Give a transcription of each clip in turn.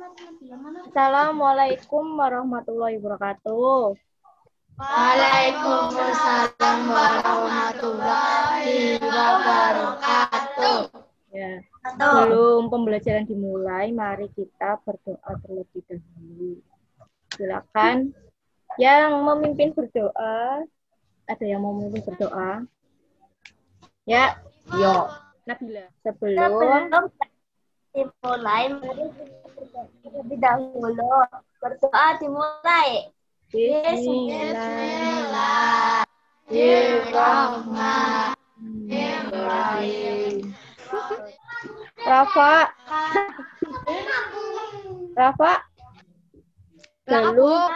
Assalamualaikum warahmatullahi wabarakatuh. Waalaikumsalam warahmatullahi wabarakatuh. Ya, sebelum pembelajaran dimulai, mari kita berdoa terlebih dahulu. Silakan yang memimpin berdoa. Ada yang mau memimpin berdoa? Ya, yo. Nabila. Sebelum dimulai, mari kita terlebih dahulu berdoa dimulai. Bismillahirrahmanirrahim. Rafa. Galuh.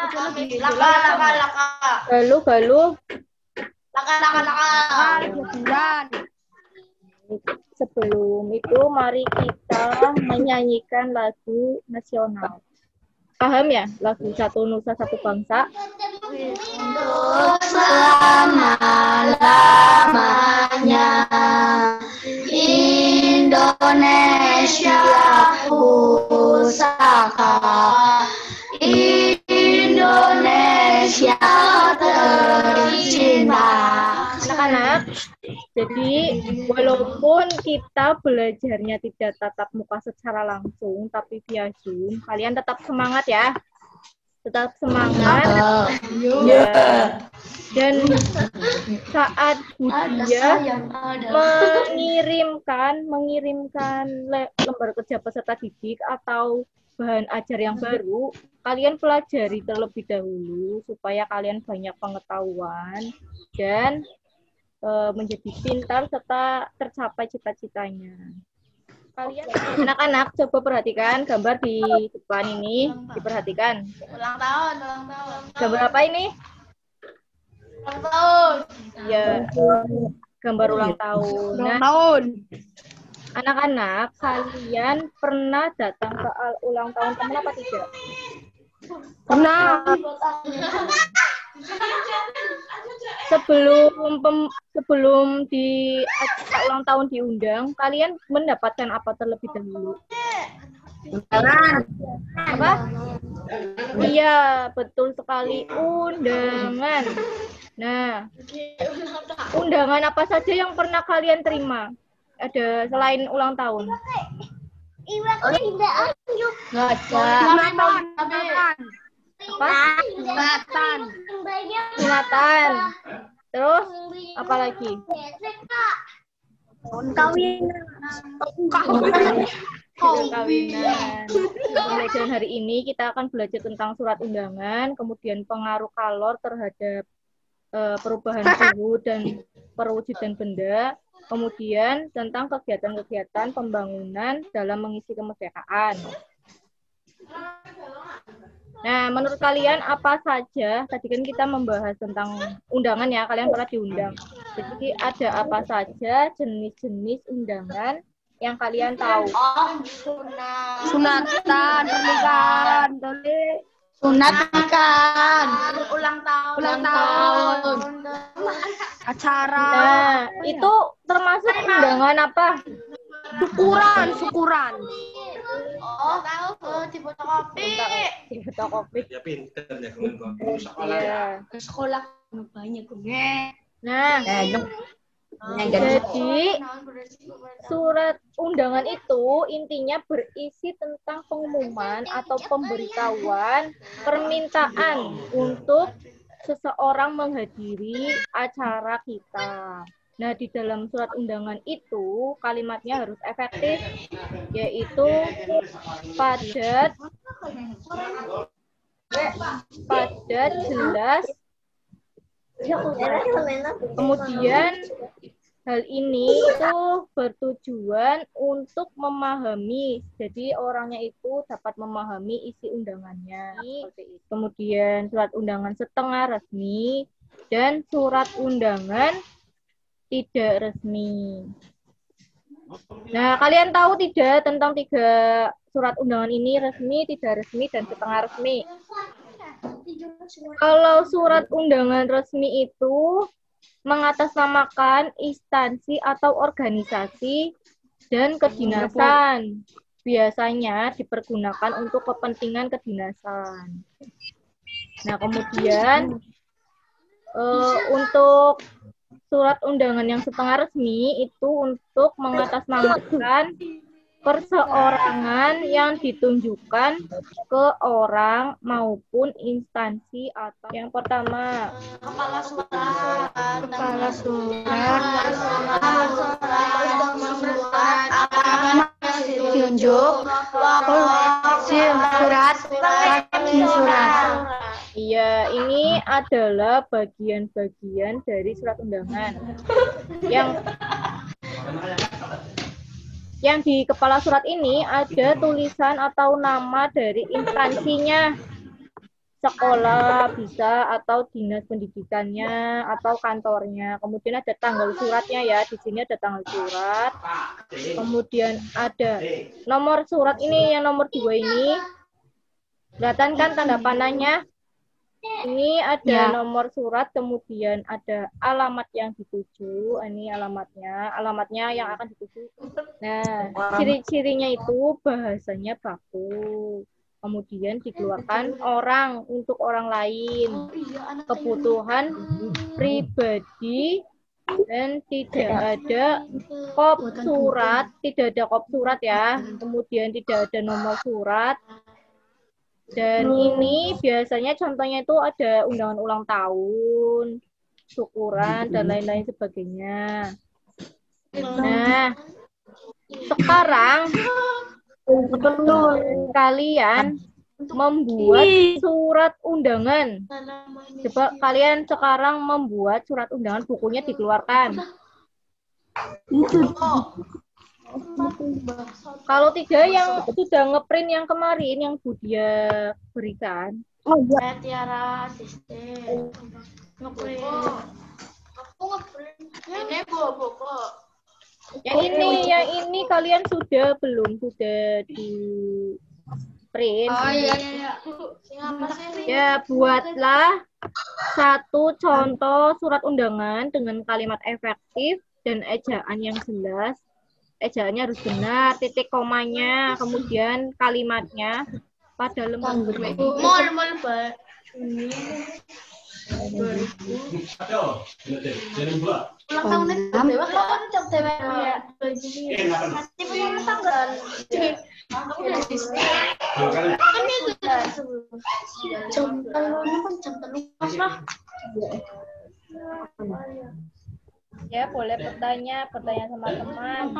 Sebelum itu mari kita menyanyikan lagu nasional. Paham ya? Lagu Satu Nusa Satu Bangsa. Untuk selama-lamanya Indonesia pusaka, Indonesia tercinta. Anak-anak, jadi walaupun kita belajarnya tidak tatap muka secara langsung, tapi via Zoom, kalian tetap semangat ya. Tetap semangat. Ya. Dan saat Budia mengirimkan lembar kerja peserta didik atau bahan ajar yang baru, kalian pelajari terlebih dahulu supaya kalian banyak pengetahuan dan menjadi pintar serta tercapai cita-citanya. Kalian anak-anak coba perhatikan gambar di depan ini, diperhatikan. Ulang tahun. Gambar apa ini? Ulang tahun. Ya, gambar ulang tahun. Nah, anak-anak, kalian pernah datang ke ulang tahun teman apa tidak? Pernah. Sebelum di acara ulang tahun diundang, kalian mendapatkan apa terlebih dahulu? Undangan. Apa? Iya, betul sekali, undangan. Nah, undangan apa saja yang pernah kalian terima? Ada selain ulang tahun? Apa? Sunatan. Terus apa lagi? Kawinan. Pembelajaran hari ini kita akan belajar tentang surat undangan, kemudian pengaruh kalor terhadap perubahan suhu dan perwujudan benda, kemudian tentang kegiatan-kegiatan pembangunan dalam mengisi kemerdekaan. Nah, menurut kalian apa saja? Tadi kan kita membahas tentang undangan ya, kalian pernah diundang. Jadi ada apa saja jenis-jenis undangan yang kalian tahu? Sunatan, pernikahan, sunatan, ulang tahun, acara. Nah, itu termasuk undangan apa? Syukuran. Oh, tahu di fotokopi. Di fotokopi. Ya pinter ya kawan-kawan. Sekolah ya. Ke sekolah banyak gue. Nah, jadi surat undangan itu intinya berisi tentang pengumuman atau pemberitahuan permintaan untuk seseorang menghadiri acara kita. Nah, di dalam surat undangan itu kalimatnya harus efektif, yaitu padat, jelas. Kemudian hal ini itu bertujuan untuk memahami, jadi orangnya itu dapat memahami isi undangannya. Kemudian surat undangan setengah resmi dan surat undangan tidak resmi. Nah, kalian tahu tidak tentang 3 surat undangan ini, resmi, tidak resmi, dan setengah resmi? Kalau surat undangan resmi itu mengatasnamakan instansi atau organisasi dan kedinasan. biasanya dipergunakan untuk kepentingan kedinasan. Nah, kemudian untuk surat undangan yang setengah resmi itu untuk mengatasnamakan perseorangan yang ditunjukkan ke orang maupun instansi atau yang pertama Kepala surat. Kepala surat. Tunjuk. Surat. Iya, ini adalah bagian-bagian dari surat undangan. Yang di kepala surat ini ada tulisan atau nama dari instansinya. Sekolah bisa atau dinas pendidikannya atau kantornya. Kemudian ada tanggal suratnya ya. Di sini ada tanggal surat. Kemudian ada nomor surat ini yang nomor 2 ini. Kelihatan kan tanda panahnya? Ini ada nomor surat, kemudian ada alamat yang dituju. Ini alamatnya yang akan dituju. Nah, ciri-cirinya itu bahasanya baku. Kemudian dikeluarkan orang untuk orang lain. Kebutuhan pribadi dan tidak ada kop surat, ya. Kemudian tidak ada nomor surat. Dan ini biasanya contohnya itu ada undangan ulang tahun, syukuran, dan lain-lain sebagainya. Nah, sekarang kalian membuat surat undangan. Coba kalian sekarang membuat surat undangan, bukunya dikeluarkan. Kalau tidak yang sudah ngeprint yang kemarin yang Budia berikan. Tiara asisten. Ngeprint. Aku ngeprint. Ini buku. Yang ini kalian sudah belum? Sudah di print? Oh iya. Ya, buatlah satu contoh surat undangan dengan kalimat efektif dan ejaan yang jelas. Ejaannya harus benar, titik komanya, kemudian kalimatnya pada lembar berikut. Mol, Pak. Ulang tahun itu dewa kan jam dewa ya. Pasti punya tanggal. Jam terlupa lah. Ya, boleh bertanya sama teman.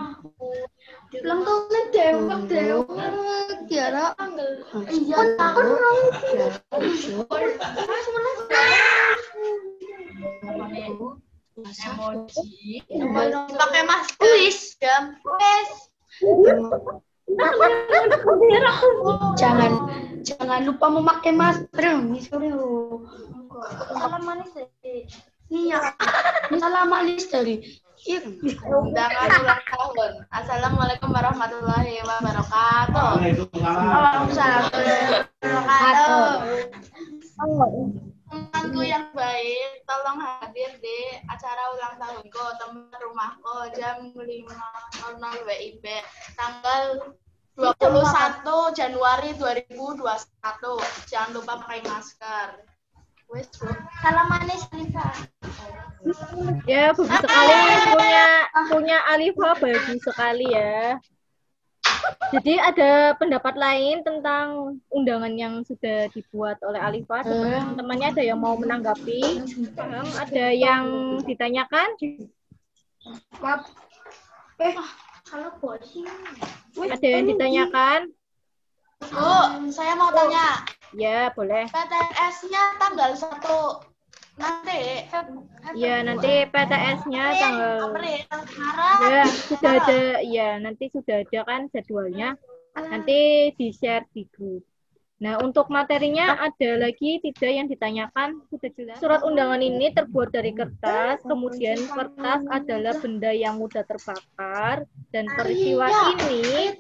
Ulang tahunnya dewa Tiara. Iya, pakai masker. Jam. Jangan lupa memakai masker. Salam manis dari. Iya. Salam manis dari. Undangan ulang tahun. Assalamualaikum warahmatullahi wabarakatuh. Waalaikumsalam warahmatullahi wabarakatuh. Temanku yang baik, tolong hadir di acara ulang tahunku, teman rumahku, jam 5.00 WIB, tanggal 21 Januari 2021. Jangan lupa pakai masker. Wes, Bu. Salam manis, Alifa. Ya, bagus sekali punya Alifa, bagus sekali ya. Jadi ada pendapat lain tentang undangan yang sudah dibuat oleh Alifa. Teman-temannya ada yang mau menanggapi? Ada yang ditanyakan? Ada yang ditanyakan? Bu, saya mau tanya. Ya, boleh. PTS-nya tanggal 1 nanti. Ya, nanti PTS-nya tanggal Maret. ya sudah ada, ya nanti sudah ada kan jadwalnya. Nanti di-share di grup. Nah, untuk materinya ada lagi tidak yang ditanyakan? Sudah jelas. Surat undangan ini terbuat dari kertas, kemudian kertas adalah benda yang mudah terbakar, dan peristiwa ini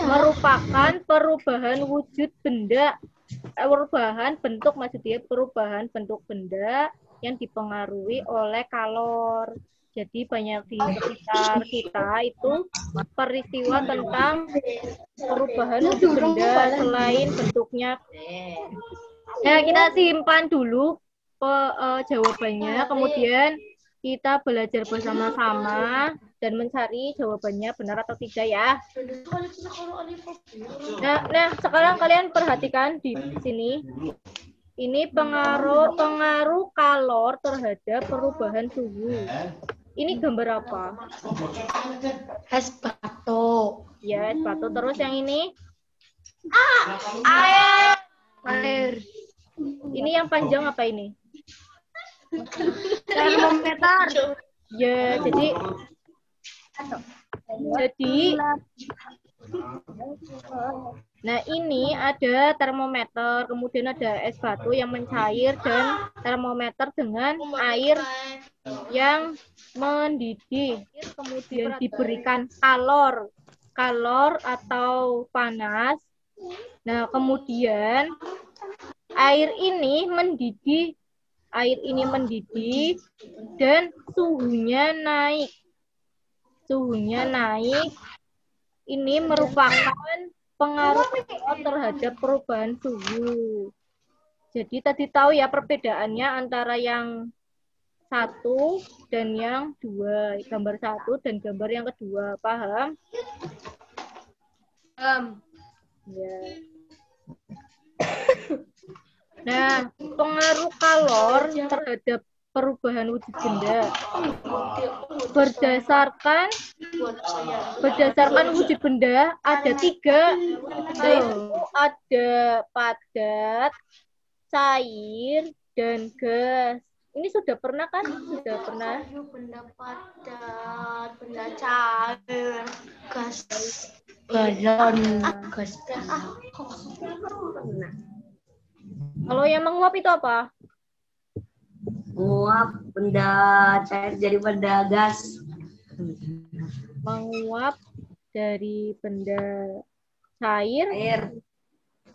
merupakan perubahan wujud benda, perubahan bentuk, maksudnya perubahan bentuk benda yang dipengaruhi oleh kalor. Jadi banyak di sekitar kita itu peristiwa tentang perubahan wujud benda selain bentuknya. Nah, kita simpan dulu jawabannya, kemudian kita belajar bersama-sama dan mencari jawabannya benar atau tidak ya. Nah, sekarang kalian perhatikan di sini. Ini pengaruh kalor terhadap perubahan suhu. Ini gambar apa? Es batu. Ya, es batu. Terus yang ini? Air. Ini yang panjang apa ini? Termometer. Ya, jadi nah ini ada termometer, kemudian ada es batu yang mencair dan termometer dengan air yang mendidih. Kemudian diberikan kalor atau panas. Nah, kemudian air ini mendidih dan suhunya naik. Ini merupakan pengaruh terhadap perubahan suhu. Jadi tadi tahu ya perbedaannya antara yang 1 dan yang 2. Gambar 1 dan gambar yang kedua. Paham? Ya. Nah, pengaruh kalor terhadap perubahan wujud benda berdasarkan wujud benda ada 3, yaitu ada padat, cair, dan gas. Ini sudah pernah kan? Sudah pernah. Benda padat, benda cair, gas, galon, gas. Kalau yang menguap itu apa? Menguap benda cair jadi benda gas. Menguap dari benda cair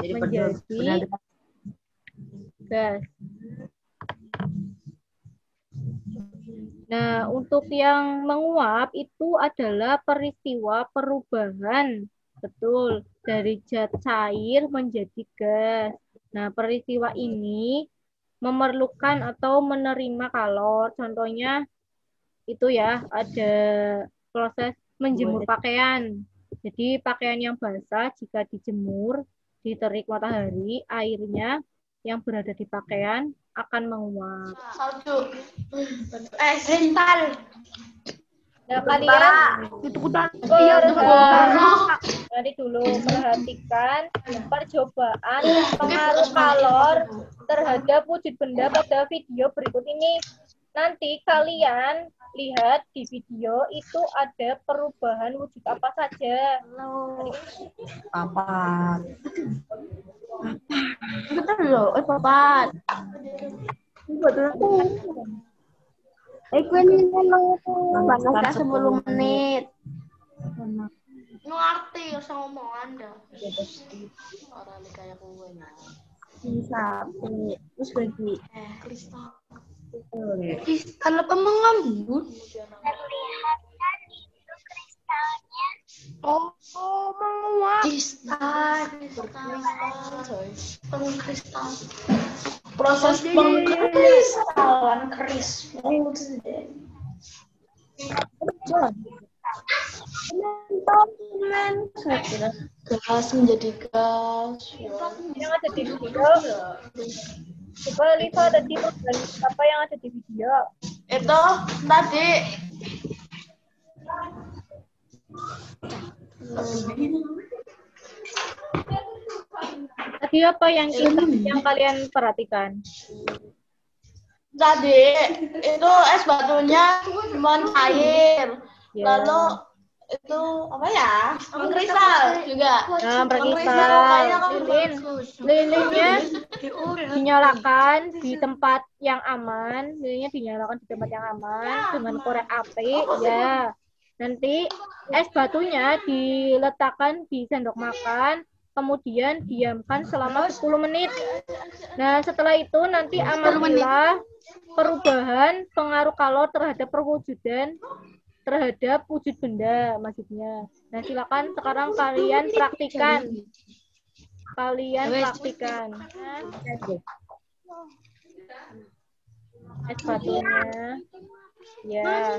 Jadi menjadi benda gas. Nah, untuk yang menguap itu adalah peristiwa perubahan, betul, dari zat cair menjadi gas. Nah, peristiwa ini memerlukan atau menerima kalor. Contohnya itu ya, ada proses menjemur pakaian. Jadi pakaian yang basah jika dijemur di terik matahari, airnya yang berada di pakaian akan menguap. Salju. Kristal. Nah, kalian nanti dulu perhatikan percobaan pengaruh kalor terhadap wujud benda pada video berikut ini. Nanti kalian lihat di video itu ada perubahan wujud apa saja. Papat. Betul loh, papat. Panaskan 10 menit. Ngerti usah ngomong Anda. Orang kayak gue ya. Sapi. Terus lagi. Kristal apa mengambut? Terlihatkan itu kristalnya. Oh, menguap. Kristal. Pengkristal. Proses pengkristalan keris. Gas menjadi gas. Yang ada di video, coba lihat tadi apa yang ada di video. Itu tadi. Tadi apa yang kalian perhatikan? Tadi itu es batunya mencair. Ya. Lalu itu apa ya? Mengkristal juga. Nah, berkristal. Lilinnya dinyalakan di tempat yang aman. Lilinnya dinyalakan di tempat yang aman dengan korek api. Ya. Nanti es batunya diletakkan di sendok makan kemudian diamkan selama 10 menit. Nah, setelah itu nanti amatilah perubahan pengaruh kalor terhadap perwujudan terhadap wujud benda maksudnya. Nah, silakan sekarang kalian praktikan. Es batunya. Ya.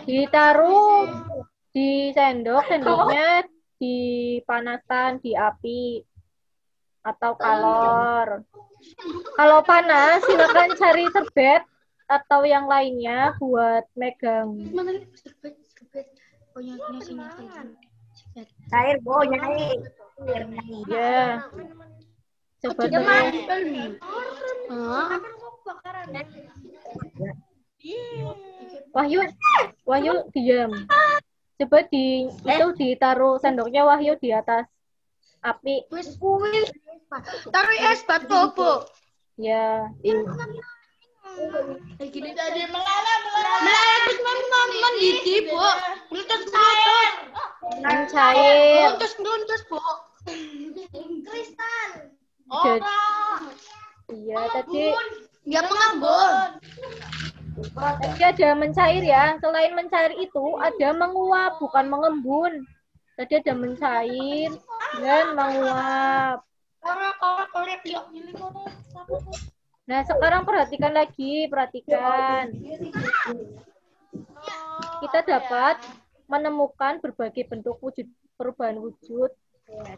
Ditaruh di sendoknya dipanaskan di api atau kalor. Kalau panas, silakan cari serbet atau yang lainnya buat megang. Cair, Bu, nyai. Ya. Coba Wahyu diam. Coba itu ditaruh sendoknya Wahyu di atas api. Taruh es batu, Bu. Ya. Gini tadi melalap terus mendidih, Bu. Mencair. Nuntus, Bu. Kristal. Iya, tadi Dia mengambun. tadi ada mencair ya. Selain mencair itu ada menguap, bukan mengembun. Tadi ada mencair dan menguap. Nah, sekarang perhatikan. Kita dapat menemukan berbagai bentuk perubahan wujud.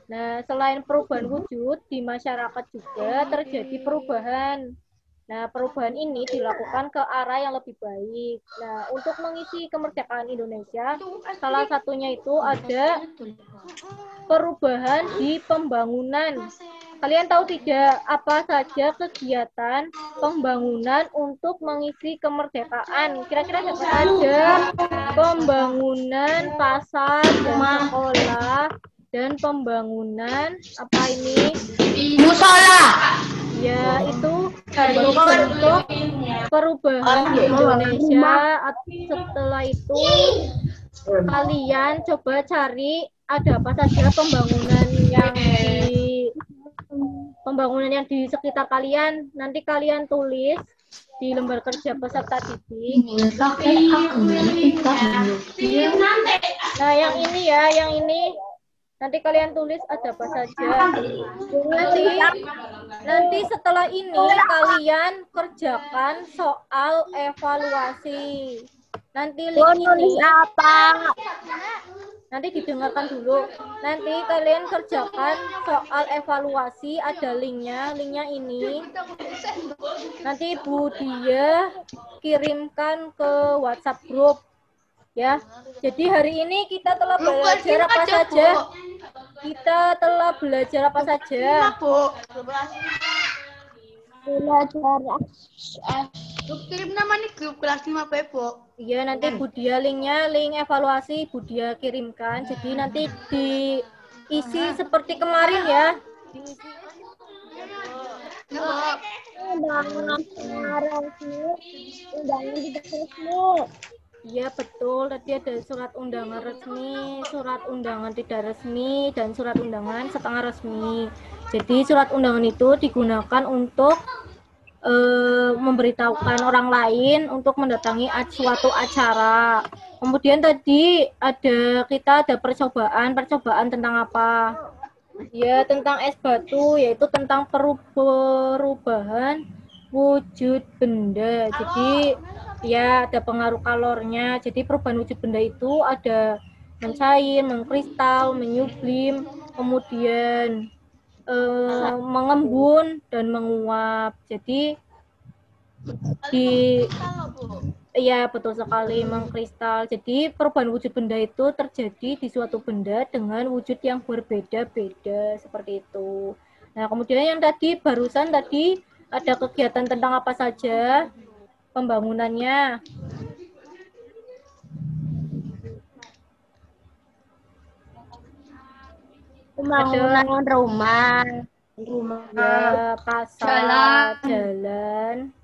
Nah, selain perubahan wujud, di masyarakat juga terjadi perubahan. Nah, perubahan ini dilakukan ke arah yang lebih baik. Nah, untuk mengisi kemerdekaan Indonesia, salah satunya itu ada perubahan di pembangunan. Kalian tahu tidak apa saja kegiatan pembangunan untuk mengisi kemerdekaan? Kira-kira apa saja? Pembangunan pasar dan sekolah dan pembangunan apa ini? Musola. Ya, itu bentuk perubahan di Indonesia. Setelah itu kalian coba cari ada apa saja pembangunan yang di sekitar kalian. Nanti kalian tulis di lembar kerja peserta didik. Nah, yang ini nanti kalian tulis ada apa saja. Nanti setelah ini kalian kerjakan soal evaluasi. Nanti link ini apa? Nanti didengarkan dulu. Nanti kalian kerjakan soal evaluasi, ada linknya ini. Nanti Bu Dia kirimkan ke WhatsApp grup. Ya, jadi hari ini kita telah belajar apa saja? Kirim namanya grup kelas 5 Bu. Iya, nanti Bu Dia link evaluasi Bu Dia kirimkan. Jadi nanti diisi seperti kemarin ya. Iya betul, tadi ada surat undangan resmi, surat undangan tidak resmi, dan surat undangan setengah resmi. Jadi surat undangan itu digunakan untuk memberitahukan orang lain untuk mendatangi suatu acara. Kemudian tadi kita ada percobaan tentang apa? Ya, tentang es batu, yaitu tentang perubahan wujud benda. Jadi ya ada pengaruh kalornya. Jadi perubahan wujud benda itu ada mencair, mengkristal, menyublim, kemudian mengembun dan menguap. Jadi iya betul sekali, mengkristal. Jadi perubahan wujud benda itu terjadi di suatu benda dengan wujud yang berbeda-beda seperti itu. Nah, kemudian yang barusan tadi ada kegiatan tentang apa saja pembangunannya? Pembangunan rumah, ya, pasar, jalan,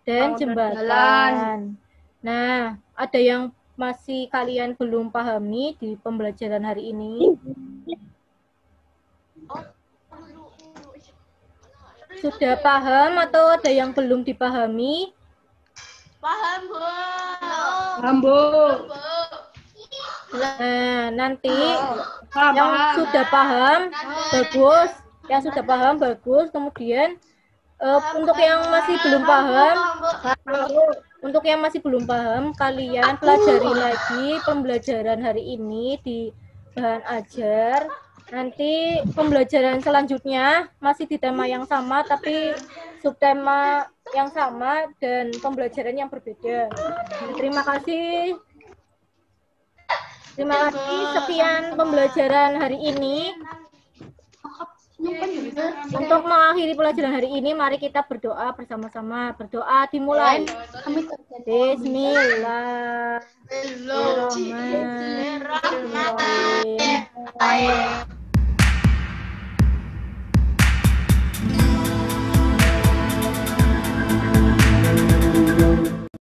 dan jembatan. Nah, ada yang masih kalian belum pahami di pembelajaran hari ini? sudah paham atau ada yang belum dipahami? Paham, Bu. Paham, Bu. Nah, nanti yang sudah paham bagus, yang sudah paham bagus. Kemudian untuk yang masih belum paham, kalian pelajari lagi pembelajaran hari ini di bahan ajar. Nanti pembelajaran selanjutnya masih di tema yang sama, tapi subtema yang sama dan pembelajaran yang berbeda. Terima kasih. Terima kasih. Sekian pembelajaran hari ini. Untuk mengakhiri pelajaran hari ini, mari kita berdoa bersama-sama. Berdoa dimulai. Bismillahirrahmanirrahim.